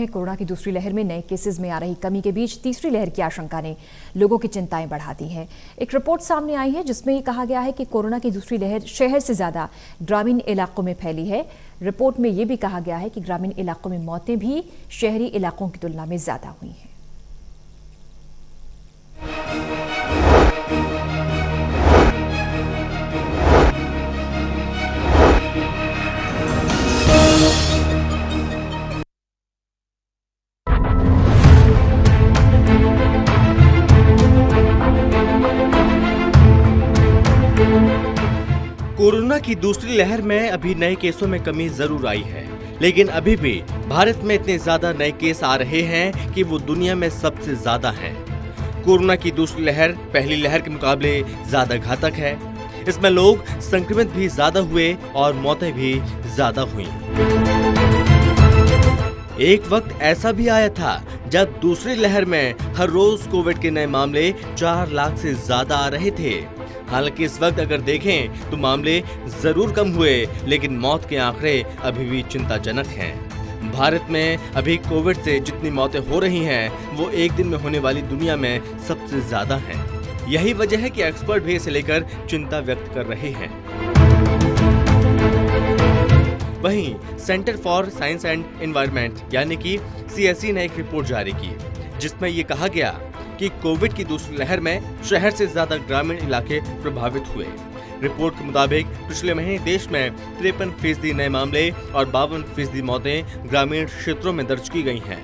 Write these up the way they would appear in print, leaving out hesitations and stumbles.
हैं। कोरोना की दूसरी लहर में नए केसेस में आ रही कमी के बीच तीसरी लहर की आशंका ने लोगों की चिंताएं बढ़ा दी हैं। एक रिपोर्ट सामने आई है जिसमें ये कहा गया है कि कोरोना की दूसरी लहर शहर से ज्यादा ग्रामीण इलाकों में फैली है। रिपोर्ट में ये भी कहा गया है कि ग्रामीण इलाकों में मौतें भी शहरी इलाकों की तुलना में ज्यादा हुई हैं। कोरोना की दूसरी लहर में अभी नए केसों में कमी जरूर आई है, लेकिन अभी भी भारत में इतने ज्यादा नए केस आ रहे हैं कि वो दुनिया में सबसे ज्यादा हैं। कोरोना की दूसरी लहर पहली लहर के मुकाबले ज्यादा घातक है। इसमें लोग संक्रमित भी ज्यादा हुए और मौतें भी ज्यादा हुई। एक वक्त ऐसा भी आया था जब दूसरी लहर में हर रोज कोविड के नए मामले 4 लाख से ज्यादा आ रहे थे। हालांकि इस वक्त अगर देखें तो मामले जरूर कम हुए, लेकिन मौत के आंकड़े अभी भी चिंताजनक हैं। भारत में अभी कोविड से जितनी मौतें हो रही हैं, वो एक दिन में होने वाली दुनिया में सबसे ज्यादा हैं। यही वजह है कि एक्सपर्ट भी इसे लेकर चिंता व्यक्त कर रहे हैं। वहीं centre for science and environment यानी कि CSE ने एक रिपोर्ट जारी की, जिसमें ये कहा गया कि कोविड की दूसरी लहर में शहर से ज्यादा ग्रामीण इलाके प्रभावित हुए। रिपोर्ट के मुताबिक पिछले महीने देश में 53% नए मामले और 52% मौतें ग्रामीण क्षेत्रों में दर्ज की गई हैं।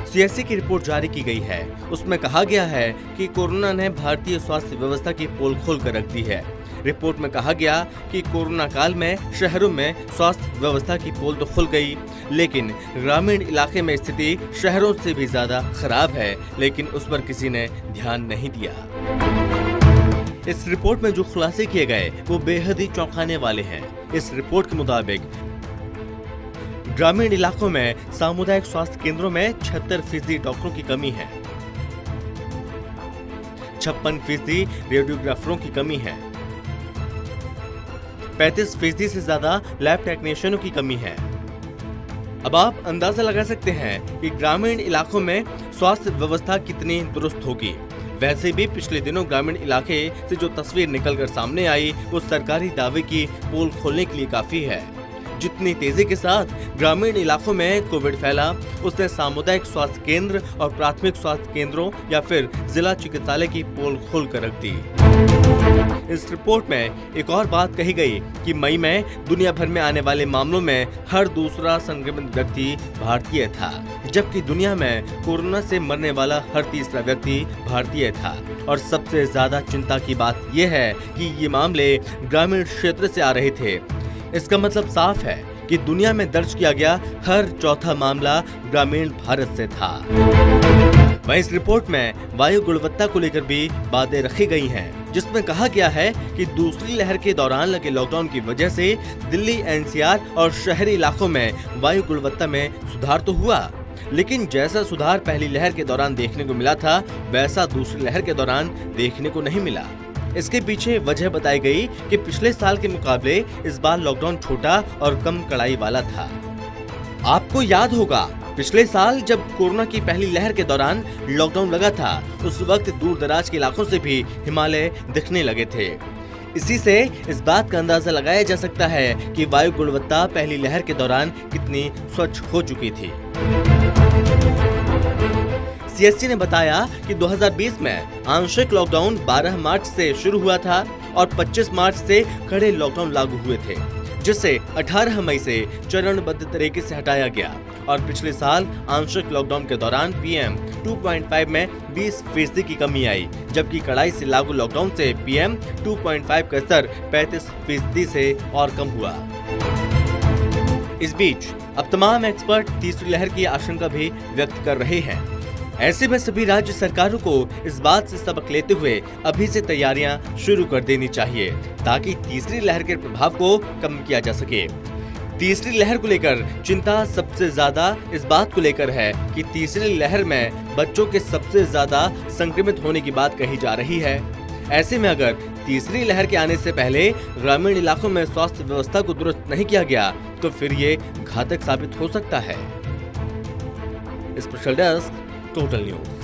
CSE की रिपोर्ट जारी की गई है। उसमें कहा गया है कि कोरोना ने भारतीय स्वास्थ्य व्यवस्था की पोल खोल कर रख दी है। रिपोर्ट में कहा गया कि कोरोना काल में शहरों में स्वास्थ्य व्यवस्था की पोल तो खुल गई, लेकिन ग्रामीण इलाके में स्थिति शहरों से भी ज्यादा खराब है, लेकिन उस पर किसी ने ध्यान नहीं दिया। इस रिपोर्ट में जो खुलासे किए गए वो बेहद ही चौंकाने वाले हैं। इस रिपोर्ट के मुताबिक ग्रामीण इलाकों में सामुदायिक स्वास्थ्य केंद्रों में 76% डॉक्टरों की कमी है, 56% रेडियोग्राफरों की कमी है, 35% से ज्यादा लैब टेक्नीशियनों की कमी है। अब आप अंदाजा लगा सकते हैं कि ग्रामीण इलाकों में स्वास्थ्य व्यवस्था कितनी दुरुस्त होगी। वैसे भी पिछले दिनों ग्रामीण इलाके से जो तस्वीर निकलकर सामने आई, वो सरकारी दावे की पोल खोलने के लिए काफी है। जितनी तेजी के साथ ग्रामीण इलाकों में कोविड फैला, उसने सामुदायिक स्वास्थ्य केंद्र और प्राथमिक स्वास्थ्य केंद्रों या फिर जिला चिकित्सालय की पोल खोल कर रख दी। इस रिपोर्ट में एक और बात कही गई कि मई में दुनिया भर में आने वाले मामलों में हर दूसरा संक्रमित व्यक्ति भारतीय था, जबकि दुनिया में कोरोना से मरने वाला हर तीसरा व्यक्ति भारतीय था। और सबसे ज्यादा चिंता की बात यह है कि ये मामले ग्रामीण क्षेत्र से आ रहे थे। इसका मतलब साफ है कि दुनिया में दर्ज किया गया हर चौथा मामला ग्रामीण भारत से था। वहीं इस रिपोर्ट में वायु गुणवत्ता को लेकर भी बातें रखी गई हैं, जिसमें कहा गया है कि दूसरी लहर के दौरान लगे लॉकडाउन की वजह से दिल्ली, NCR और शहरी इलाकों में वायु गुणवत्ता में सुधार तो हुआ, लेकिन जैसा सुधार पहली लहर के दौरान देखने को मिला था, वैसा दूसरी लहर के दौरान देखने को नहीं मिला। इसके पीछे वजह बताई गई कि पिछले साल के मुकाबले इस बार लॉकडाउन छोटा और कम कड़ाई वाला था। आपको याद होगा, पिछले साल जब कोरोना की पहली लहर के दौरान लॉकडाउन लगा था, उस वक्त दूर दराज के इलाकों से भी हिमालय दिखने लगे थे। इसी से इस बात का अंदाजा लगाया जा सकता है कि वायु गुणवत्ता पहली लहर के दौरान कितनी स्वच्छ हो चुकी थी। CSE ने बताया कि 2020 में आंशिक लॉकडाउन 12 मार्च से शुरू हुआ था और 25 मार्च से कड़े लॉकडाउन लागू हुए थे, जिसे 18 मई से चरणबद्ध तरीके से हटाया गया। और पिछले साल आंशिक लॉकडाउन के दौरान PM 2.5 में 20% की कमी आई, जबकि कड़ाई से लागू लॉकडाउन से PM 2.5 का स्तर 35% से और कम हुआ। इस बीच अब तमाम एक्सपर्ट तीसरी लहर की आशंका भी व्यक्त कर रहे हैं। ऐसे में सभी राज्य सरकारों को इस बात से सबक लेते हुए अभी से तैयारियां शुरू कर देनी चाहिए, ताकि तीसरी लहर के प्रभाव को कम किया जा सके। तीसरी लहर को लेकर चिंता सबसे ज्यादा इस बात को लेकर है कि तीसरी लहर में बच्चों के सबसे ज्यादा संक्रमित होने की बात कही जा रही है। ऐसे में अगर तीसरी लहर के आने से पहले ग्रामीण इलाकों में स्वास्थ्य व्यवस्था को दुरुस्त नहीं किया गया, तो फिर ये घातक साबित हो सकता है। Special desk, total news.